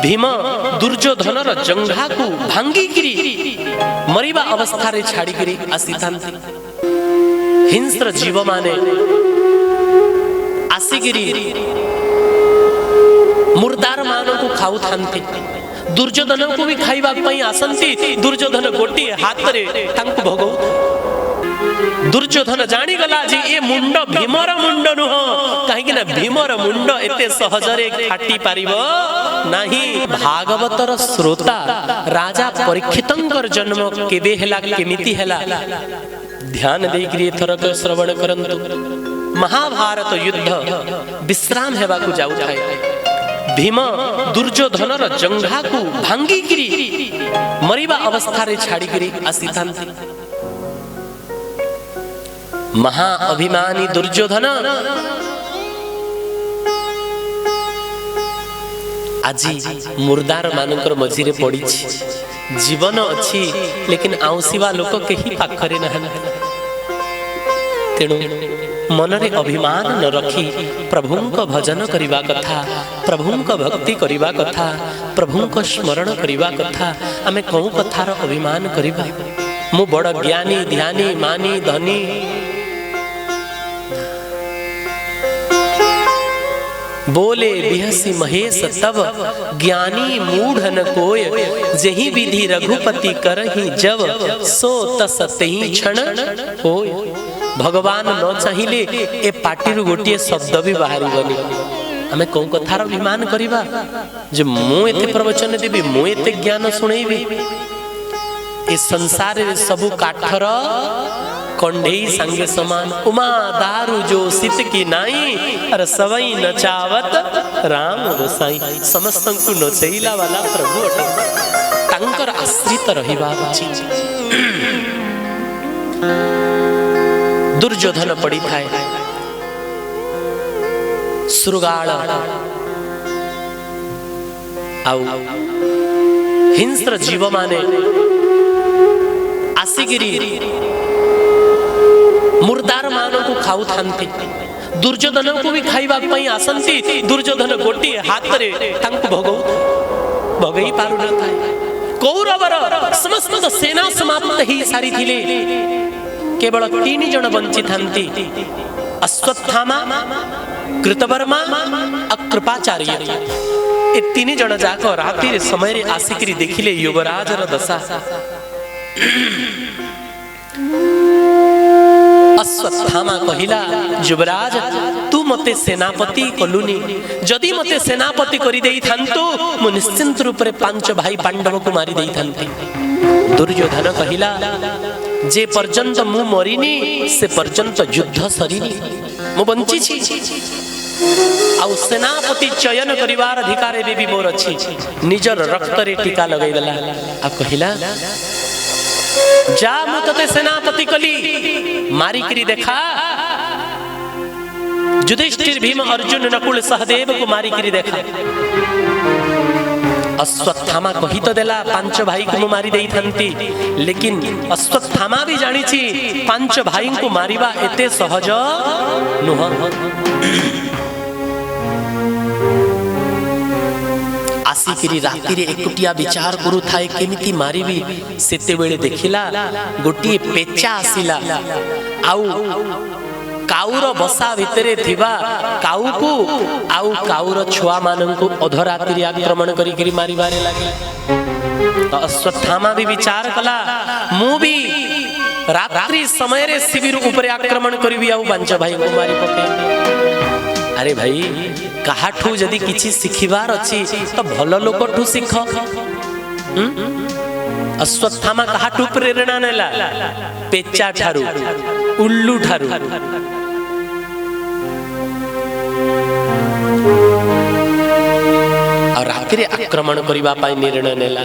भीम दुर्योधनर जंघा को भांगिकिरी मरिबा अवस्था रे छाड़िकिरी आसी थांती। हिंस्र जीव माने आसिकिरी मुर्दार मानव को खाऊ थांती। दुर्योधन को भी खाइबा पई आसंती। दुर्योधन गोटी हाथ रे तांको भोगौ। दुर्योधन जानी गला जी ए मुंड भीमर मुंड नुह, कहीं ना भीमर मुंड एते सहजरे खाटी पारिबो नाही। भागवतर श्रोता राजा परीक्षितंकर जन्म केबे हेला केमिति हेला ध्यान देकरी थरक श्रवण करंतु। महाभारत युद्ध विश्राम हेबा को जाउ थाए। भीम दुर्योधनर जंघा को भांगिकिरी मरिबा अवस्था रे छाड़िकिरी आसी थांती। महा अभिमानी दुर्योधन आजी मुर्दार मानकर मझिरे पड़ी। जीवन अच्छी लेकिन आउसीवा लोक केही पाखरे नहंती। तेणु मनरे अभिमान न रखी प्रभुंक भजन करिबा कथा, प्रभुंक भक्ति करिबा कथा, प्रभुंक स्मरण करिबा कथा। आमे कौ कथार अभिमान करिबा? मु बड़ ज्ञानी ध्यानी मानी धनी बोले बिहसी महेश तब, ज्ञानी मूढ़ न कोय जही विधि रघुपति करही जब, सो तस तेहि क्षण होय। भगवान न चाहिए ए पार्टी गोटे शब्द भी बाहर बनी। आमे कौ कथार अभिमान करिबा जे मु एते प्रवचन देबी, मु एते ज्ञान सुनेबी? ए संसार रे सबु काठर कंढेई संगे समान। उमा दारू जो सित की नाई, अरे सवई नचावत राम गोसाई। समस्त को नचैला वाला प्रभु अटक, तांकर आश्रित रहिबा उचित। दुर्योधन पड़ी थाए सुरगाल आउ हिंस्र जीव माने आसिगिरी मुर्दार मानव को खाऊ थांती। दुर्योधन को भी खाइबा पई आसंती। दुर्योधन गोटी हाथ रे तांको भोगौ भगई पारु न थाए। कौरवर समस्त सेना समाप्त ही सारी थिले। केवल 3 जन बंची थांती। अश्वत्थामा, कृतवर्मा और कृपाचार्य। ए 3 जन जाक राति समय रे आसिकिरी देखिले युवराजर दशा। अश्वत्थामा कहिला, युवराज तू मते सेनापति कलुनी। जदि मते सेनापति करि देई थांतु मु निश्चिंत रूप रे 5 भाई पांडव को मारी देई थांती। दुर्योधन कहिला, जे पर्यंत मु मरिनी से पर्यंत युद्ध सरिनी। मु बंची छी आउ सेनापति चयन करिवार अधिकार भी मोर अछि। निजर रक्त रे टीका लगाई देला आ कहिला, जा मु तते सेनापति कली मारिकरी देखा। युधिष्ठिर भीम अर्जुन नकुल सहदेव को मारिकरी देखा। अश्वत्थामा कही तो देला 5 भाई को मारी देई थांती। लेकिन अश्वत्थामा भी जानी छी 5 भाई को मारिबा एते सहज नुह। आसिकिरी राति रे एकुटिया विचार करू थाए केमिति मारिबी। सेते बेले देखिला गोटी पेचा आसिला आउ काउर बसा भितरे थिबा काउ को आउ काउर छुआ मानन को अधरात्रि आक्रमण करी करी मारिबारे लागे। तो अश्वत्थामा भी विचार कला, मु भी रात्रि समय रे शिविर ऊपर आक्रमण करबी आउ 5 भाई को मारी पके। अरे भाई काहाठू जदि किछि सिखिबार अछि तो भल लोकठू सिख। अश्वत्थामा काहाठू प्रेरणा नेला? पेचा ठारू, उल्लू ठारू। और रात्रि आक्रमण करिबा पाई निर्णय नेला।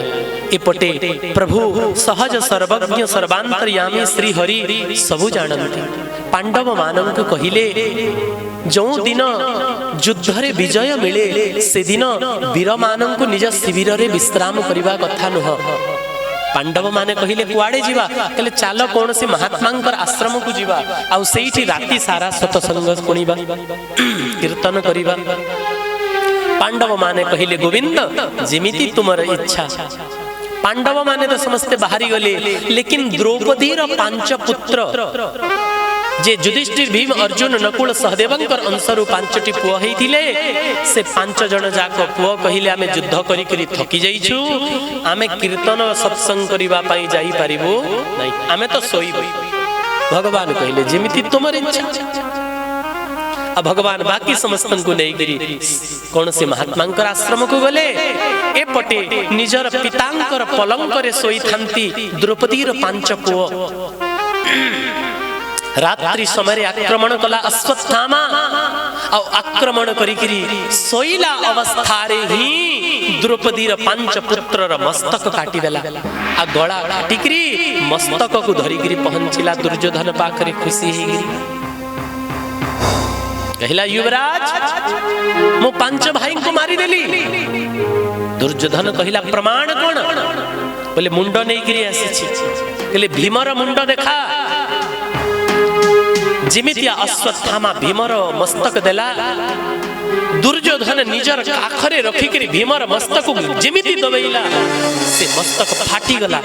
एपटे प्रभु सहज सर्वज्ञ सर्वांतर्यामी श्री हरि सबु जानंती। पांडव मानंकु कहिले, जो दिन युद्ध रे विजय मिले से दिन वीर मानंकु निज शिविर रे विश्राम करिबा कथा नुह। पांडव माने कहिले कुआडे जीवा? कहले चाल कोन से महात्मांकर आश्रम को जीवा आउ सेठी राति सारा सतसंग सुनिबा कीर्तन करिबा। पांडव माने कहिले गोविंद जेमिति तुमर इच्छा। पांडव माने तो समस्ते बाहरी गले, लेकिन द्रौपदी रो पांच पुत्र जे युधिष्ठिर भीम अर्जुन नकुल सहदेवंकर अंशरु पांचटी पुओ हेतिले, से पांच जन जाक पुओ कहिले आमे युद्ध करी करी थकी जाइछु, आमे कीर्तन सत्संग करिबा पई जाई परिबो नै, आमे तो सोइबो। भगवान कहिले जेमिति तुमर इच्छा। आ भगवान बाकी समस्त को नहीं गिरी कौन से महात्मांकर आश्रम को गले, एपटे निजर पितांकर पलंकरे सोई थांती द्रौपदीर पांच पुओ। रात्रि समय आक्रमण कला अश्वत्थामा, आ आक्रमण करिकिरी सोइला अवस्था रे ही द्रौपदीर पांच पुत्रर मस्तक काटी देला। आ गळा काटिकिरी मस्तक को धरिकिरी पहुंचिला दुर्योधन पाखरे खुशी हेगिरी। कहला युवराज मो पांच भाई को मारी देली। दुर्योधन कहला प्रमाण कोन? बोले मुंड नहीं गिरी आसी। कहले भीमर मुंड देखा। जिमितिया अश्वत्थामा भीमर मस्तक देला, दुर्योधन निजर काखरे रखिकरी भीमर मस्तक जिमिति दबैला, से मस्तक फाटी गला।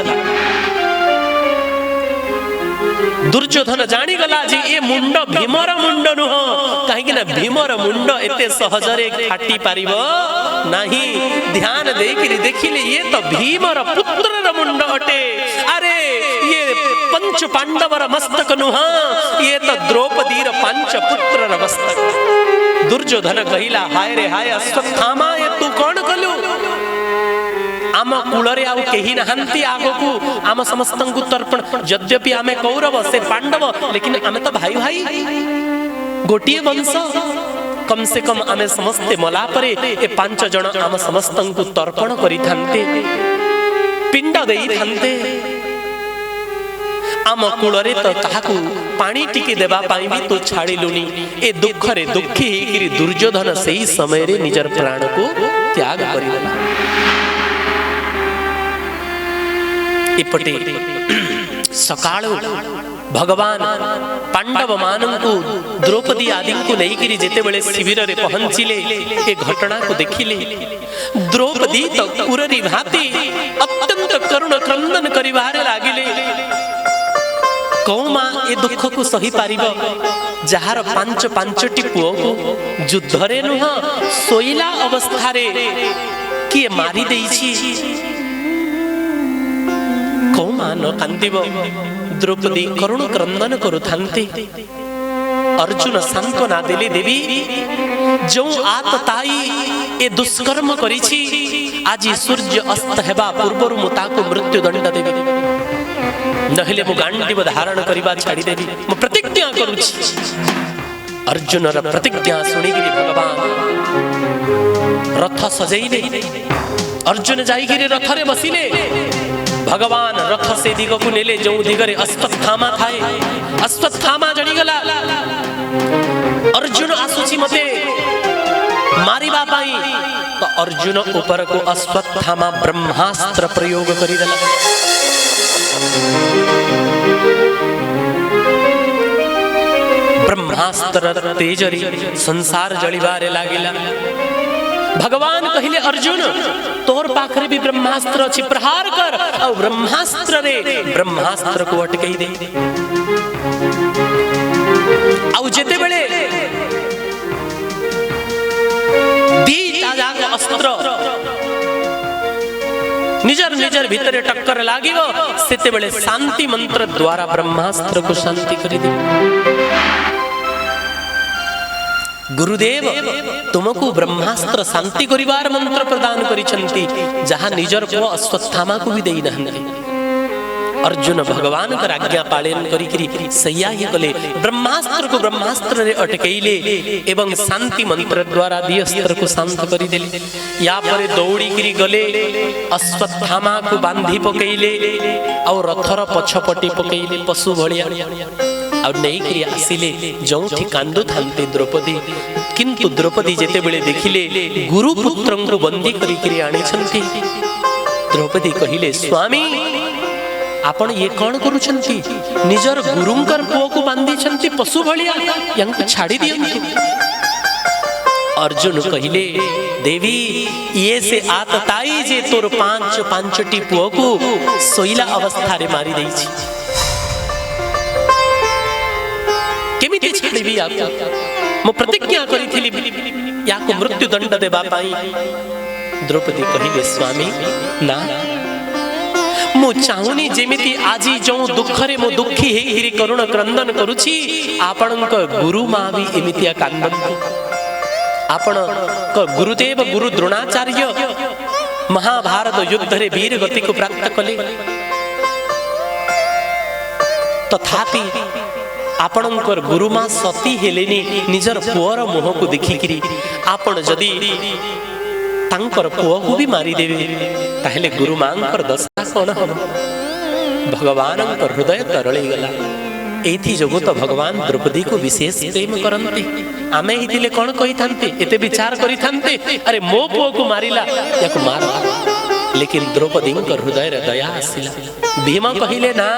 दुर्योधन जानी गला जे ए मुंड भीमर मुंड नुह, कहीं ना भीमर मुंड एते सहजरे फाटी पारिबो नाही। ध्यान देकिरी देखिले ये तो भीमर पुत्रर मुंड अटे। अरे ये पंच पांडवर मस्तक नुह, ये तो द्रौपदीर पांच पुत्रर मस्तक। दुर्योधन कहिला हाय रे हाय अश्वत्थामा, ये तू कौन कलु? आम कूलरे आउ केही नहंती आगकू, आम समस्तंकु तर्पण। यद्यपि आमे कौरव से पांडव, लेकिन आमे तो भाई भाई गोटिए वंश। कम से कम आमे समस्ते मला परे ए पांच जन आम समस्तंकु तर्पण करि थांते, पिंड देई थांते। आम कूलरे तो काहाकू पानी टिके देबा पाई भी तो छाड़िलुनी। ए दुख रे दुखी हेकिरी दुर्योधन सेही समय रे निजर प्राण को त्याग करिदेला। इपटे सकाळु भगवान पांडव मानंकु द्रौपदी आदि को नहीं गिरी जेते बेले शिविर रे पहुंचिले, ए घटना को देखिले। द्रौपदी तो कुररी भाती अत्यंत करुण क्रंदन करिवारे लागिले। कौमा ए दुख को सही पारिबो, जहार पांच पांचटी पुओ को युद्ध रे नुह सोइला अवस्था रे किए मारी देइछि। कौमा न कांदिबो। द्रौपदी करुण क्रंदन करुथांती। अर्जुन सांत्वना देले, देवी जो आत ताई ए दुष्कर्म करिछि, आज सूर्य अस्त हेबा पूर्वरु मु ताको मृत्यु दंड देबी, नहेले मु गांडीव धारण करिबा छाड़ी देबी, मु प्रतिज्ञा करूछि। अर्जुनर प्रतिज्ञा सुनिगिरी भगवान रथ सजैले। अर्जुन जाइगिरी रथरे बसिले। भगवान रथ से दिग को नेले जो दिगरे अश्वत्थामा थाए। अश्वत्थामा जणी गला, अर्जुन आसुची मते मारिबा पाई, तो अर्जुन ऊपर को अश्वत्थामा ब्रह्मास्त्र प्रयोग करि देला। ब्रह्मास्त्र तेजरी संसार जळिबारे लागिला। भगवान कहिले अर्जुन तोर पाखरे भी ब्रह्मास्त्र अछि, प्रहार कर। और ब्रह्मास्त्र रे ब्रह्मास्त्र को अटकई दे। आउ जेते बेले दीटा जाक अस्त्र निजर निजर भीतर टक्कर लागिबो, सेते बेले शांति मंत्र द्वारा ब्रह्मास्त्र को शांति करि दे। गुरुदेव तुमको ब्रह्मास्त्र शांति करिवार मंत्र प्रदान करिसंती, जहां निजर को अश्वत्थामा को भी देई नहंती। अर्जुन भगवान का आज्ञा पालन करिकरी सैया ही कले। ब्रह्मास्त्र को ब्रह्मास्त्र रे अटकैले एवं शांति मंत्र द्वारा दियस्त्र को शांत करि देले। या परे दौड़ी करी गले, अश्वत्थामा को बांधी पकैले और रथर पछपटी पकैले पशु भलिया। और नहीं करी आसिले जोठी कांदु थांते द्रौपदी। किंतु द्रौपदी जेते बेले देखिले गुरु पुत्रं को बंदी करी करी आनी छंती। द्रौपदी कहिले स्वामी आपण ये कौन करूछंती? निजर गुरुंकर पुओ को बांधी छंती पशु भलिया, यांको छाड़ी दियंती। अर्जुन कहिले देवी ये से आतताई जे तोर पांच पांचटी पुओ को सोइला अवस्था रे मारी देई छी केमिति छाड़बी याको मो प्रतिज्ञा करिथिली याको मृत्यु दंड देबा पाई। द्रौपदी कहिले स्वामी ना मु चाहुनी जेमिति आजी जो दुखरे मो दुखी हेई करुण क्रंदन करूची आपणक गुरु मा भी एमितिया कांदंतु। आपण गुरुदेव गुरु द्रोणाचार्य महाभारत युद्ध रे वीर गति को प्राप्त कले तथापि आपणकर गुरुमा सती हेलेनी निजर पुअर मुह को देखिकिरी आपण जदी तांकर पुओ को भी मारी देवे ताहेले गुरु मांकर दशा कोन हम। भगवानंकर हृदय तरळी गला एथि जोगु तो भगवान द्रौपदी को विशेष प्रेम करंते। आमे हिथिले कोन कहि थांते एते विचार करि थांते अरे मो पुओ को मारिला याको मार लेकिन द्रौपदी को हृदय रे दया आसिला। भीम कहिले ना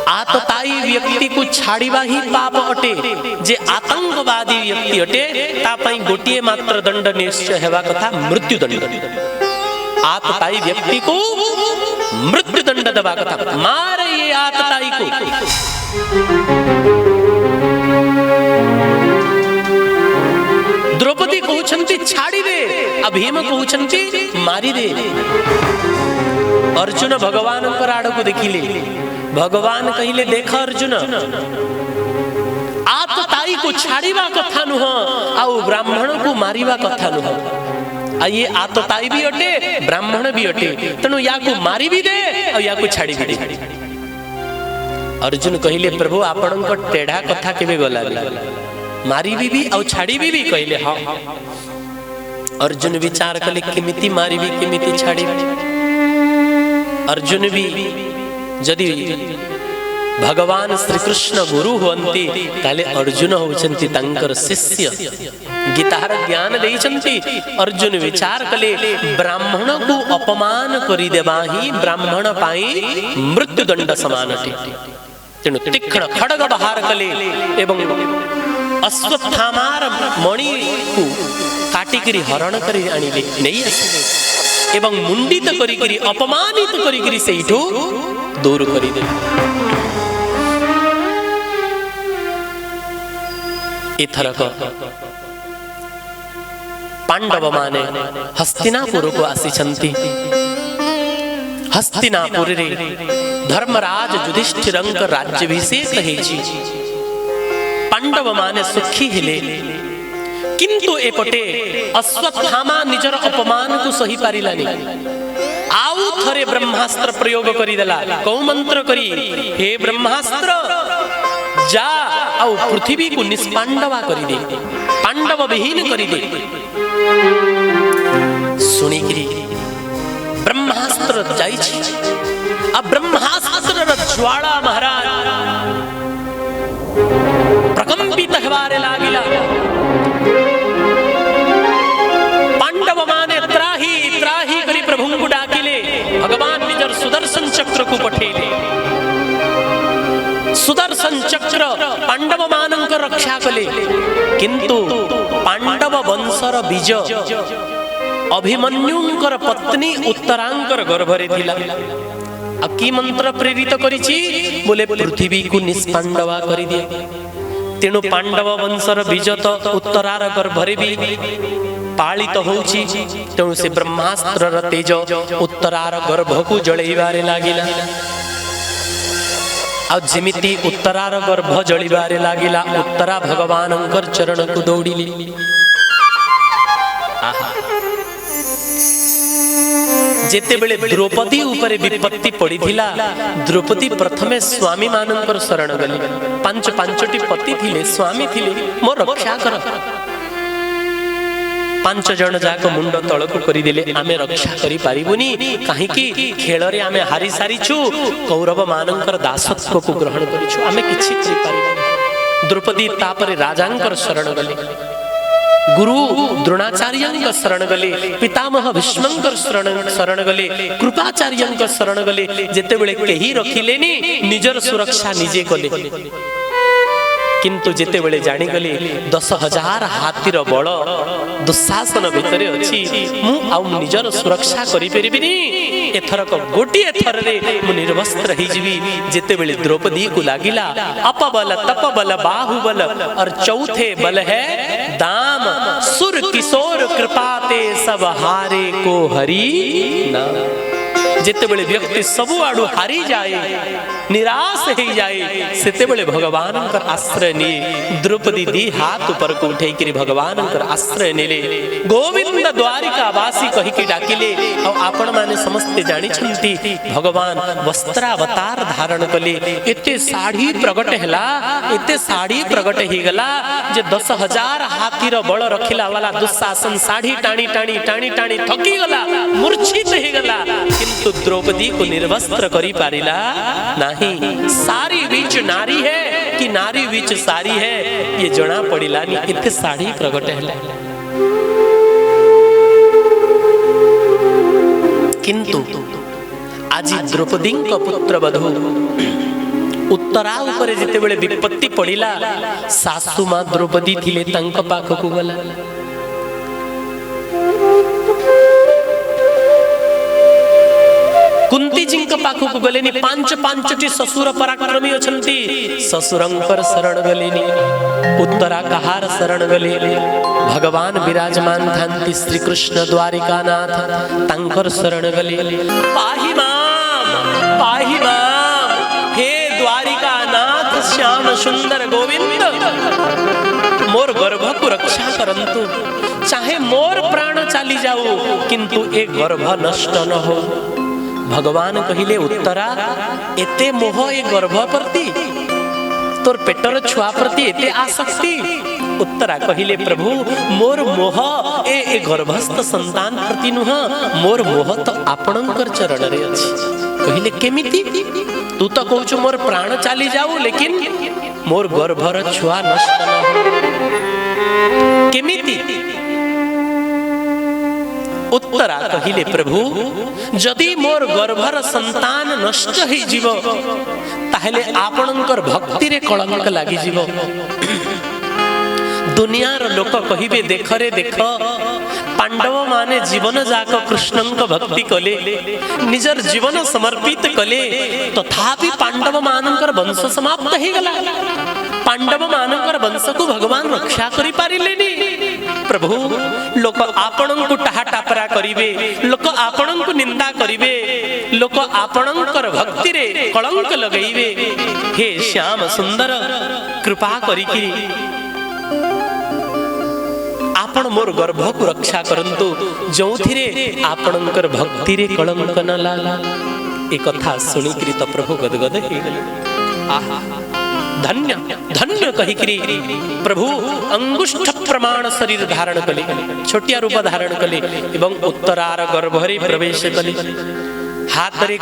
आतताई व्यक्ति को छाड़ीबा ही पाप अटे जे आतंकवादी व्यक्ति अटे ता पई गोटिए मात्र दंड निश्चय हेबा कथा मृत्यु दंड। आतताई व्यक्ति को मृत्यु दंड देबा कथा मारे ये आतताई को। द्रौपदी कहउछंती छाड़ी दे भीम कहउछंती मारी दे। अर्जुन भगवान को आड़ को देखिले भगवान कहिले देख अर्जुन आतताई को छाड़ीबा कथा नुह आउ ब्राह्मण को मारिबा कथा नुह। आ ये आतताई भी अटे ब्राह्मण भी अटे तेणु या को मारी भी दे और या को छाड़ी भी दे। अर्जुन कहिले प्रभु आपन को टेढ़ा कथा केबे गला मारी भी और छाड़ी भी कहिले हां। अर्जुन विचार कले केमिति मारी भी केमिति छाड़ी। अर्जुन भी जदि भगवान श्री कृष्ण गुरु होंती ताले अर्जुन होचंती तांकर शिष्य गीतार ज्ञान देइचंती। अर्जुन विचार कले ब्राह्मण को अपमान करि देबा ही ब्राह्मण पाई मृत्यु दंड समान अटे। तेणु तीक्ष्ण खड्ग बाहर कले एवं अश्वत्थामार मणि को काटिकरी हरण करी आनिले नहीं आसिले एवं मुंडित करी अपमानित करी सेठू दूर करी दे। इथरक पांडव माने हस्तिनापुर को आसीचंती। हस्तिनापुर रे धर्मराज युधिष्ठिरंक राज्याभिषेक हेछि। पांडव माने सुखी हेले किंतु एपटे अश्वत्थामा निजर अपमान को सही पारिलानी। आउ थरे ब्रह्मास्त्र प्रयोग करी देला कौ मंत्र करी हे ब्रह्मास्त्र जा आउ पृथ्वी को निष्पांडवा करी दे पांडव विहीन करी दे। सुनिकरी ब्रह्मास्त्र जाइछि आ ब्रह्मास्त्र र ज्वाला महाराज प्रकंपित हेबारे लागिला। पांडव माने त्राही त्राही करी प्रभु को डाकिले भगवान निजर सुदर्शन चक्र को पठेले। सुदर्शन चक्र पांडव मानंक रक्षा कले किंतु पांडव वंशर बीज अभिमन्युंकर पत्नी उत्तरांकर गर्भरे थिला। की मंत्र प्रेरित करिछि बोले पृथ्वी को निष्पांडवा करि दिया। तेणु पांडव वंशर बीज तो उत्तरार गर्भरे भी पालित होउछि। तेणु से ब्रह्मास्त्र तेज उत्तरार गर्भ को जळैबारे लागिला। आ जेमिति उत्तरार गर्भ जळिबारे लागिला उत्तरा भगवानंकर चरण को दौड़िली। जेते बेले द्रौपदी ऊपर विपत्ति पड़ी थिला द्रौपदी प्रथमे स्वामी मानंकर शरण गली। पांच पांचटी पति थिले स्वामी थिले मो रक्षा कर। पांच जन जाक मुंड तळक करि देले आमे रक्षा करि पारिबुनी काहे कि खेल रे आमे हारि सारिछु कौरव मानंकर दासत्व को ग्रहण करिछु आमे किछि करि पारिबुनी। द्रौपदी तापरे राजांकर शरण गली गुरु द्रोणाचार्यंक शरण गले पितामह भीष्मंकर शरण गले कृपाचार्यंक शरण गले। जेते बेले केही रखिलेनी निजर सुरक्षा निजे कले किंतु जेतेबेले जानिगले 10,000 हाथीर बल दुशासन भितरे अछि मु आउ निजर सुरक्षा करि परिबिनी एथरक गोटी थररे मु निर्वस्त्र ही जीवी। जेतेबेले द्रौपदी को लागिला अपबल तपबल बाहुबल और चौथे बल है दाम सुर किशोर कृपाते सब हारे को हरि नाम। जेतेबेले व्यक्ति सबु आडू हारी जाए निराश हो जाए सेतेबेले भगवान कर आश्रय ने द्रौपदी दी हाथ ऊपर को उठे कि भगवान कर आश्रय नेले गोविंद द्वारिका वासी कहि कि डाकिले। और आपण माने समस्ते जानि छंती भगवान वस्त्रावतार धारण कले एते साड़ी प्रगट हैला एते साड़ी प्रगट ही गला जे 10,000 हाथीर बल रखिला वाला दुशासन साड़ी टाणी टाणी टाणी टाणी थकी गला मूर्छित ही गला किंतु द्रौपदी को निर्वस्त्र करी पारिला नहीं। सारी बीच नारी है कि नारी बीच सारी है ये जना पड़िला नी इतने साड़ी प्रगट है। किंतु आज द्रौपदी का पुत्र वधू उत्तरा ऊपर जेतेबेले विपत्ति पड़िला सासु मां द्रौपदी थिले तांक पाखकु गला। कुंती जी पाखक गलेनी पांच पांचटी ससुर पराक्रमी अछंती ससुरंकर शरण गलेनी उत्तरा कहार शरण गले भगवान विराजमान थांती श्री कृष्ण द्वारिकानाथ तांकर शरण गले पाहि माम हे द्वारिकानाथ श्याम सुंदर गोविंद मोर गर्भ को रक्षा करंतु चाहे मोर प्राण चाली जाऊ किंतु ए गर्भ नष्ट न हो। भगवान कहिले उत्तरा एते मोह ए गर्भ प्रति तोर पेटर छुआ प्रति एते आसक्ति। उत्तरा कहिले प्रभु मोर मोह ए गर्भस्थ संतान प्रति नुह मोर मोह तो आपणकर चरण रे अछि। कहिले केमिति तू तो कहू मोर प्राण चाली जाऊ लेकिन मोर गर्भर छुआ नष्ट न हो केमिति। उत्तरा कहिले प्रभु जदि मोर गर्भर संतान नष्ट हो जीव ताहले आपणकर भक्ति रे कलंक लागी जीव। दुनियार लोक कहिबे देख रे देख पांडव माने जीवन जाक कृष्णंक भक्ति कले निजर जीवन समर्पित कले तथापि पांडव मानकर वंश समाप्त हो गला। पांडव मानकर वंश को भगवान रक्षा करि पारिलेनी। प्रभु लोक आपणंकु टाहा टापरा करिवे लोक आपणंकु निंदा करिवे लोक आपणंकर भक्ति रे कलंक लगैवे। हे श्याम सुंदर कृपा करिकि आपण मोर गर्भ को रक्षा करंतु जोथिरे आपणंकर भक्ति रे कलंक न लाला। ए कथा सुनी करी तो प्रभु गदगद हे गले आहा धन्य धन्य कहि करी प्रभु अंगुष्ठ प्रमाण शरीर धारण कले छोटिया रूप धारण कले एवं उत्तरार गर्भरे प्रवेश कले। हाथ रे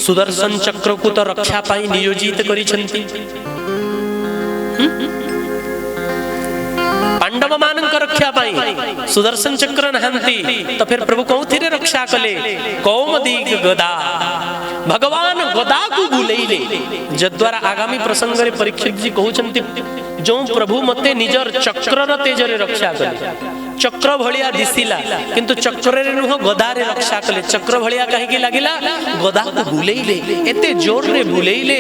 सुदर्शन चक्र को तो रक्षा पाई नियोजित करिसंती। पांडव मानक रक्षा पाई सुदर्शन चक्र नहंती तो फिर प्रभु कौथिरे रक्षा कले कौमदी गदा भगवान गदा को बुलेइले जद्वारा आगामी प्रसंग रे परीक्षित जी कहउचंती जो प्रभु मते निजर चक्र र तेज रे रक्षा कले चक्र भलिया दिसिला किंतु चक्र रे नुह गदा रे रक्षा कले। चक्र भलिया कहि के लागिला गदा को बुलेइले एते जोर रे बुलेइले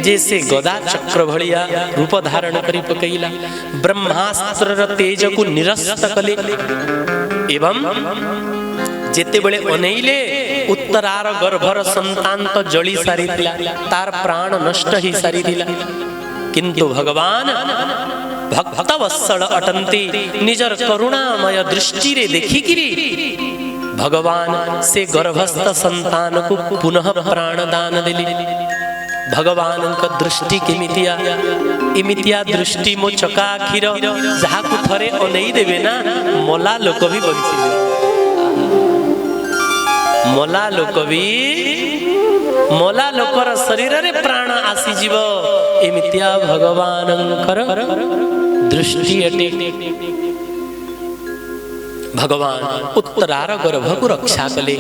जैसे गदा चक्र भलिया रूप धारण करि पकैला। ब्रह्मास्त्र र तेज को निरस्त कले एवं जेते बेले अनेइले उत्तरार गर्भर संतान तो जली सारी थिला तार प्राण नष्ट ही सारी थिला किंतु भगवान भक्त वत्सल अटंती निजर करुणामय दृष्टि रे देखिकिरी भगवान से गर्भस्थ संतान को पुनः प्राण दान देली। भगवान का दृष्टि केमितिया इमितिया दृष्टि मो चका आखिर जहा को थरे अनेई देबे ना मला लोक भी बंचिबे मला लोकर शरीर रे प्राण आसी जीव एमितिया भगवानंकर दृष्टि अटे। भगवान उत्तरार गर्भ को रक्षा कले।